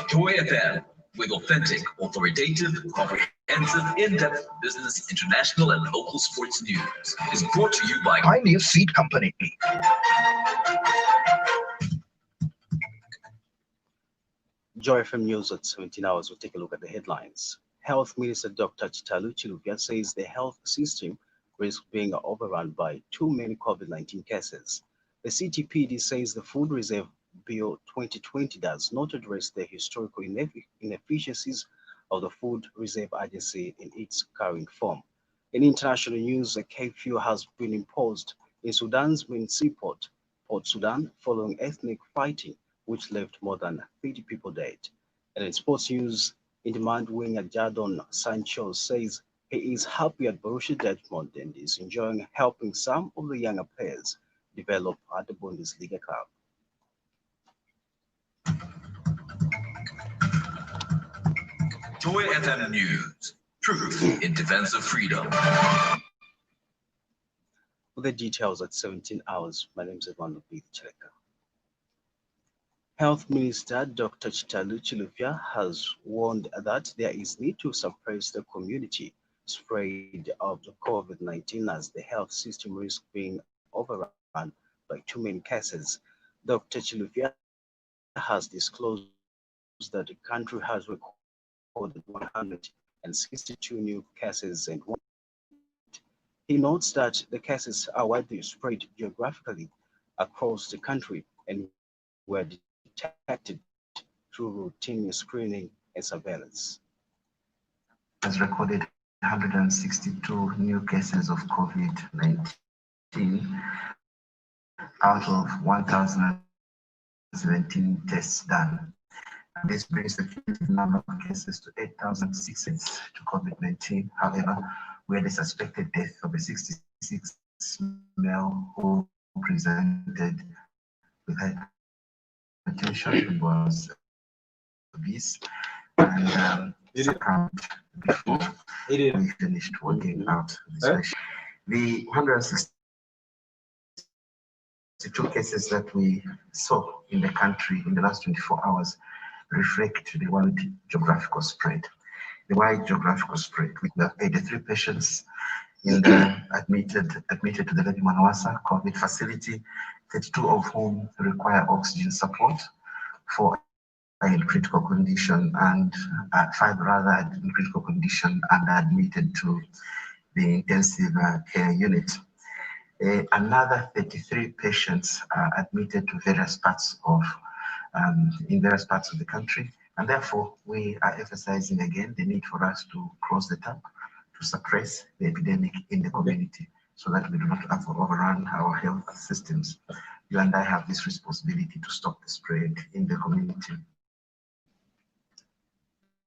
Joy FM, with authentic, authoritative, comprehensive, in-depth business, international, and local sports news, is brought to you by Pioneer Seed Company. Joy FM News at 17 hours. We'll take a look at the headlines. Health Minister Dr. Chitalu Chilufya says the health system risks being overrun by too many COVID-19 cases. The CTPD says the Food Reserve Bill 2020 does not address the historical inefficiencies of the Food Reserve Agency in its current form. In international news, a curfew has been imposed in Sudan's main seaport, Port Sudan, following ethnic fighting, which left more than 30 people dead. And in sports news, in-demand winger Jadon Sancho says he is happy at Borussia Dortmund and is enjoying helping some of the younger players develop at the Bundesliga club. Joy FM News, truth in defense of freedom. For the details at 17 hours, my name is Edwin Chileka. Health Minister Dr. Chitalu Chilufya has warned that there is need to suppress the community spread of the COVID-19 as the health system risks being overrun by too many cases. Dr. Chilufya has disclosed that the country has recorded 162 new cases and he notes that the cases are widely spread geographically across the country and were detected through routine screening and surveillance. Has recorded 162 new cases of COVID-19 out of 1,017 tests done. And this brings the cumulative number of cases to 8,006 to COVID-19. However, we had a suspected death of a 66 male who presented with hypertension, was obese, and succumbed before we finished working out this session. The 162 cases that we saw in the country in the last 24 hours reflect the wide geographical spread. The wide geographical spread. We have 83 patients in the admitted to the Lady Manawasa COVID facility, 32 of whom require oxygen support, 4 are in critical condition, and 5 rather in critical condition and are admitted to the intensive care unit. Another 33 patients are admitted to various parts of in various parts of the country, and therefore we are emphasizing again the need for us to close the tap, to suppress the epidemic in the community so that we do not overrun our health systems. You and I have this responsibility to stop the spread in the community.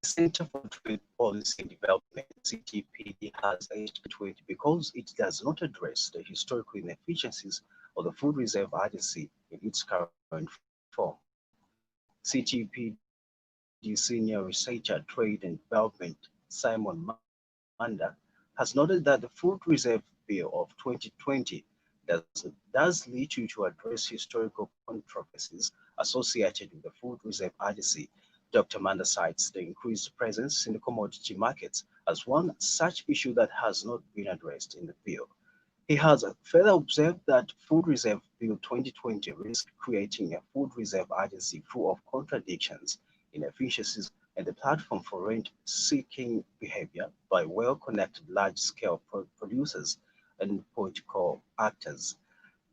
The Center for Trade Policy and Development, CTPD, has aged between because it does not address the historical inefficiencies of the Food Reserve Agency in its current form. CTPD Senior Researcher Trade and Development Simon Manda has noted that the Food Reserve Bill of 2020 does little to address historical controversies associated with the Food Reserve Agency. Dr. Manda cites the increased presence in the commodity markets as one such issue that has not been addressed in the bill. He has further observed that Food Reserve Bill 2020 risks creating a food reserve agency full of contradictions, inefficiencies, and the platform for rent-seeking behavior by well-connected large-scale producers and political actors.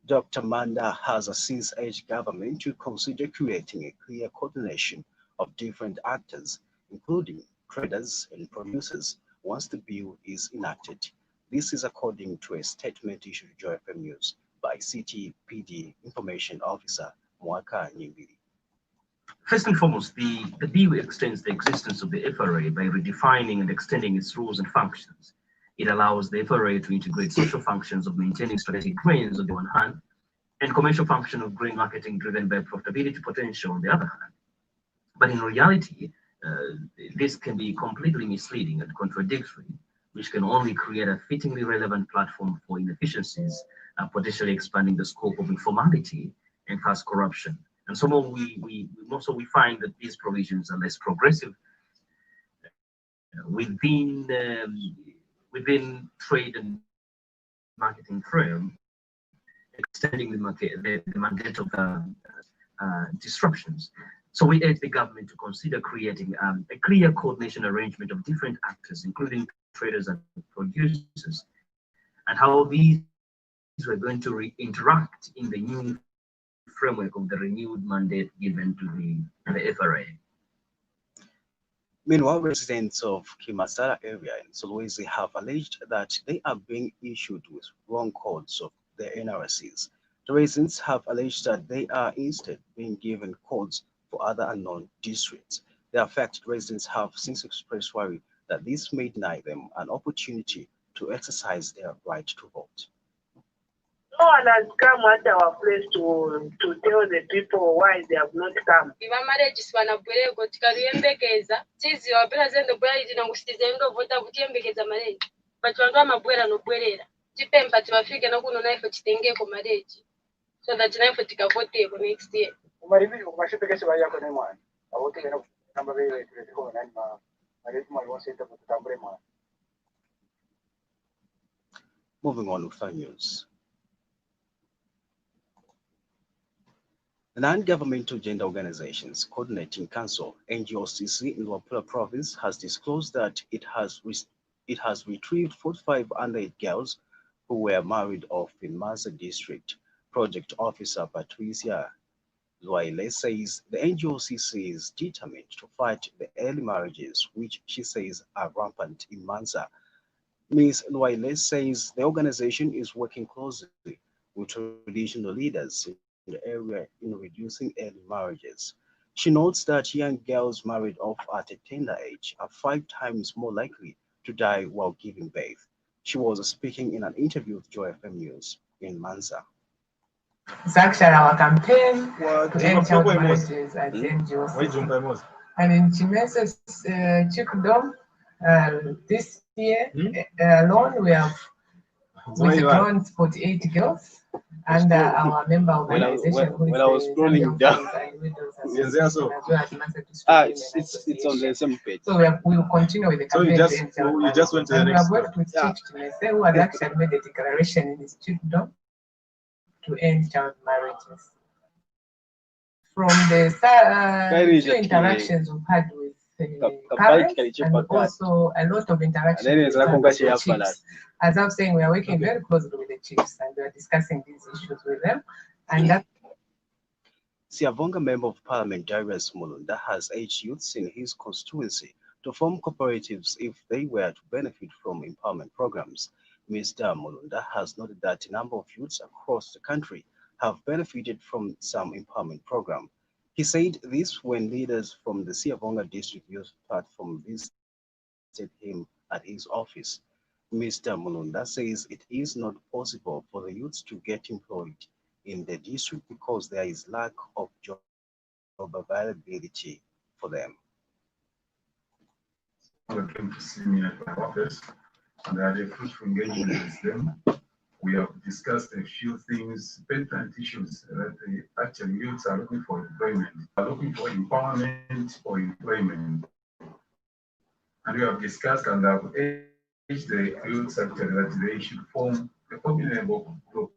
Dr. Manda has since urged government to consider creating a clear coordination of different actors, including traders and producers, once the bill is enacted. This is according to a statement issued to Joy FM News by CTPD Information Officer Mwaka Nyimbili. First and foremost, the bill extends the existence of the FRA by redefining and extending its rules and functions. It allows the FRA to integrate social functions of maintaining strategic grains on the one hand, and commercial function of grain marketing driven by profitability potential on the other hand. But in reality, this can be completely misleading and contradictory, which can only create a fittingly relevant platform for inefficiencies, potentially expanding the scope of informality and thus corruption. And so we find that these provisions are less progressive within trade and marketing frame, extending the mandate of disruptions. So we urge the government to consider creating a clear coordination arrangement of different actors, including traders and producers, and how these were going to interact in the new framework of the renewed mandate given to the FRA. Meanwhile, residents of Kimasara area in Solwezi have alleged that they are being issued with wrong codes of their NRCs. The residents have alleged that they are instead being given codes for other unknown districts. The affected residents have since expressed worry that this may deny them an opportunity to exercise their right to vote. No one has come at our place to tell the people why they have not come. So that next year. Moving on with our news. The Non-Governmental Gender Organizations Coordinating Council, NGOCC, in Luapula Province has disclosed that it has retrieved 45 underage girls who were married off in Mansa District. Project Officer Patricia Luaile says the NGOCC is determined to fight the early marriages, which she says are rampant in Mansa. Ms. Luaile says the organization is working closely with traditional leaders in the area in reducing early marriages. She notes that young girls married off at a tender age are 5 times more likely to die while giving birth. She was speaking in an interview with Joy FM News in Mansa. It's actually our campaign to end child marriages at NGOs. And in Chimesa's Chikudom, this year alone, we have withdrawn 48 girls under our member organization. When I was scrolling down, it's on the same page. So we will continue with the campaign. So you just went to the next. We have worked with Chief Chimese, who has actually made a declaration in his Chikudom to end child marriages. From the few interactions we've had with parents, and also a lot of interactions with chiefs. As I'm saying, we are working very closely with the chiefs and we are discussing these issues with them. And that Siavonga Member of Parliament Darius Mulunda has urged youths in his constituency to form cooperatives if they were to benefit from empowerment programs. Mr. Mulunda has noted that a number of youths across the country have benefited from some empowerment program. He said this when leaders from the Siavonga District Youth Platform visited him at his office. Mr. Mulunda says it is not possible for the youths to get employed in the district because there is lack of job availability for them. They came to see me at my office and I had a fruitful engagement with them. We have discussed a few things, pertinent issues that the actual youths are looking for employment, are looking for empowerment or employment. And we have discussed and have urged the youths actually that they should form a formidable group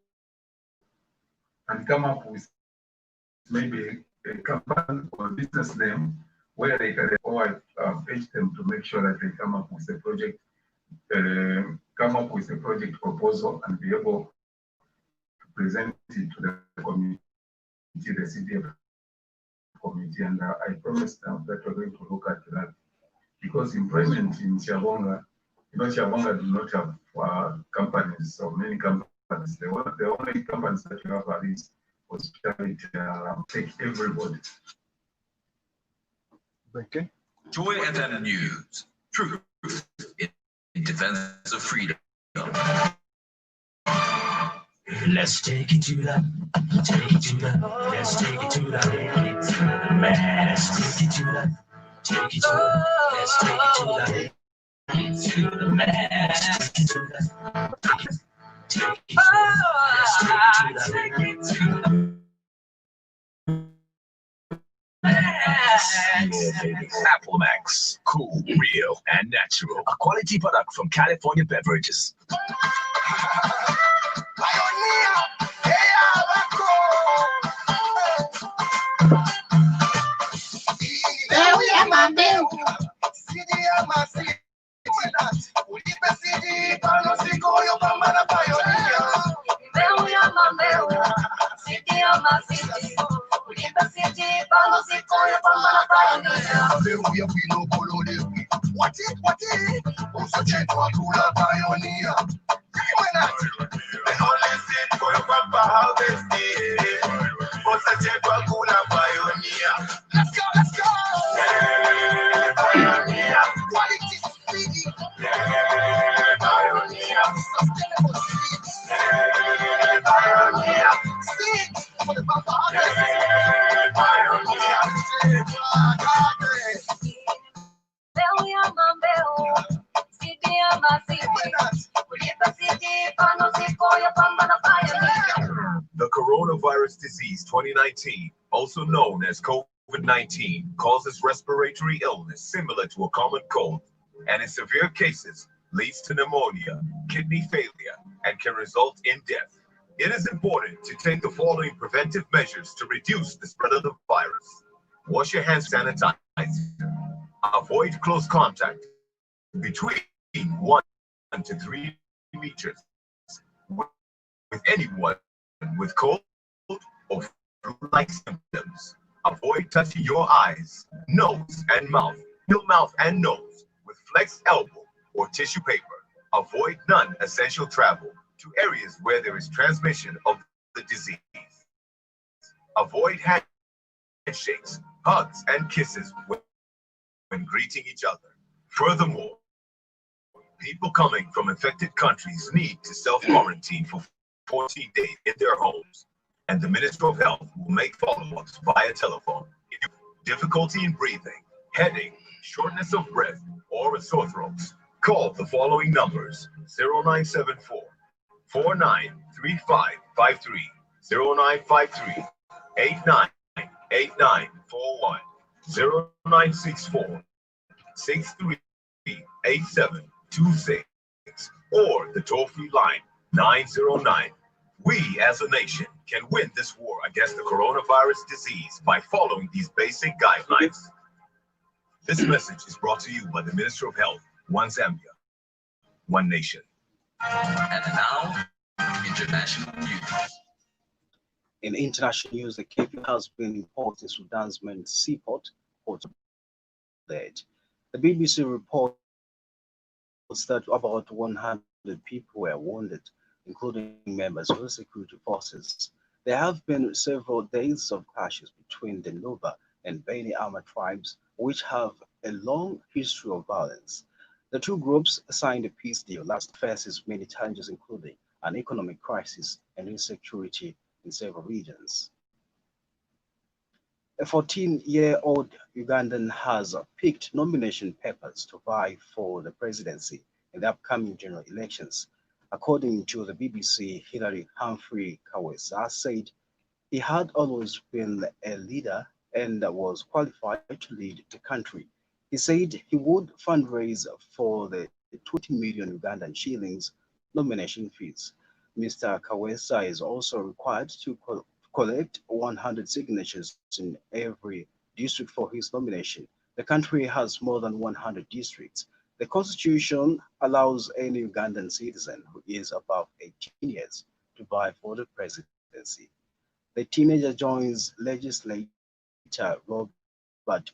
and come up with maybe a company or business name where they can, or urge them to make sure that they come up with a project, proposal and be able to present it to the community, the CDF committee. And I promised them that we're going to look at that because employment in Siavonga, Siavonga do not have companies or many companies. The only companies that you have are these hospitality, take everybody. Okay. Joy FM News. Truth in defense of freedom. Let's take it to that. Take it to that. Let's take it to that. Man, let's take it to that. Take it to that. Let's take it to that. To the max. Take it to the Apple Max, cool, real, and natural. A quality product from California Beverages. The coronavirus disease 2019, also known as COVID-19, causes respiratory illness similar to a common cold, and in severe cases leads to pneumonia, kidney failure, and can result in death. It is important to take the following preventive measures to reduce the spread of the virus. Wash your hands with sanitizer. Avoid close contact between 1 to 3 meters with anyone with cold or flu-like symptoms. Avoid touching your eyes, nose, and mouth. Your mouth and nose with flexed elbow or tissue paper. Avoid non-essential travel to areas where there is transmission of the disease. Avoid handshakes, hugs, and kisses when greeting each other. Furthermore, people coming from infected countries need to self-quarantine for 14 days in their homes, and the Ministry of Health will make follow-ups via telephone. If you have difficulty in breathing, headache, shortness of breath, or a sore throat, call the following numbers: 0974 493553, 0953 898941, 0964 638726, or the toll-free line 909. We as a nation can win this war against the coronavirus disease by following these basic guidelines. This message is brought to you by the Ministry of Health. One Zambia, one nation. And now, international news. In international news, the curfew has been imposed in Sudan's main seaport, Port Said. The BBC reports that about 100 people were wounded, including members of the security forces. There have been several days of clashes between the Nuba and Beni Ama tribes, which have a long history of violence. The two groups signed a peace deal last faces many challenges, including an economic crisis and insecurity in several regions. A 14-year-old Ugandan has picked nomination papers to vie for the presidency in the upcoming general elections. According to the BBC, Hilary Humphrey Kawesa said he had always been a leader and was qualified to lead the country. He said he would fundraise for the 20 million Ugandan shillings nomination fees. Mr. Kawesa is also required to collect 100 signatures in every district for his nomination. The country has more than 100 districts. The constitution allows any Ugandan citizen who is above 18 years to vie for the presidency. The teenager joins legislator Robert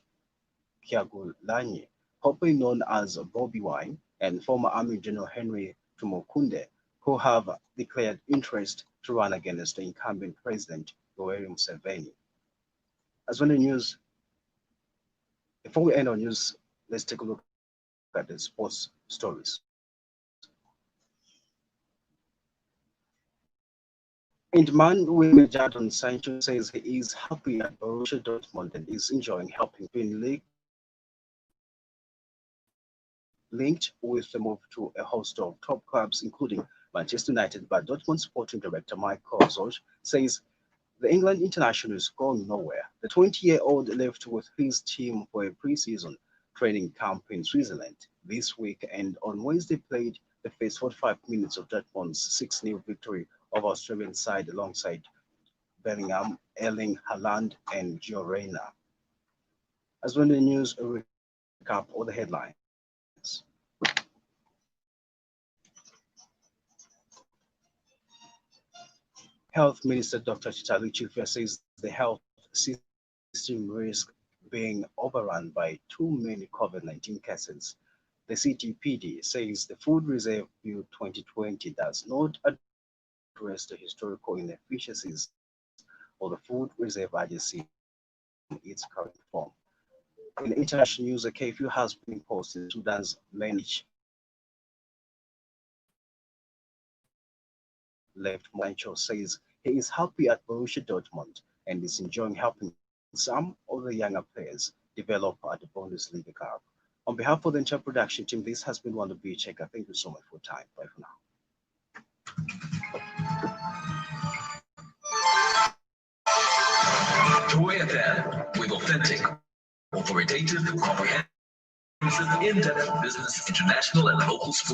Kyagulanyi, popularly known as Bobby Wine, and former Army General Henry Tumukunde, who have declared interest to run against the incumbent President Yoweri Museveni. As well as news, before we end our news, let's take a look at the sports stories. Inter-Man Jadon Sancho says he is happy at Borussia Dortmund and is enjoying helping win league linked with the move to a host of top clubs, including Manchester United. But Dortmund sporting director Mike Kozoj says the England international is gone nowhere. The 20-year-old left with his team for a pre-season training camp in Switzerland this week, and on Wednesday played the first 45 minutes of Dortmund's 6-0 victory over Australian side alongside Bellingham, Erling Haaland, and Gio Reyna. As well, the news recap all the headlines. Health Minister Dr. Chitalu Chifya says the health system risks being overrun by too many COVID-19 cases. The CTPD says the Food Reserve Bill 2020 does not address the historical inefficiencies of the Food Reserve Agency in its current form. In international news, a curfew has been imposed in Sudan's managed left. Mancho says he is happy at Borussia Dortmund and is enjoying helping some of the younger players develop at the Bundesliga club. On behalf of the entire production team, this has been Wanda B. Checker. Thank you so much for your time. Bye for now. Joy FM with authentic, authoritative, comprehensive, in-depth business, international, and local sports.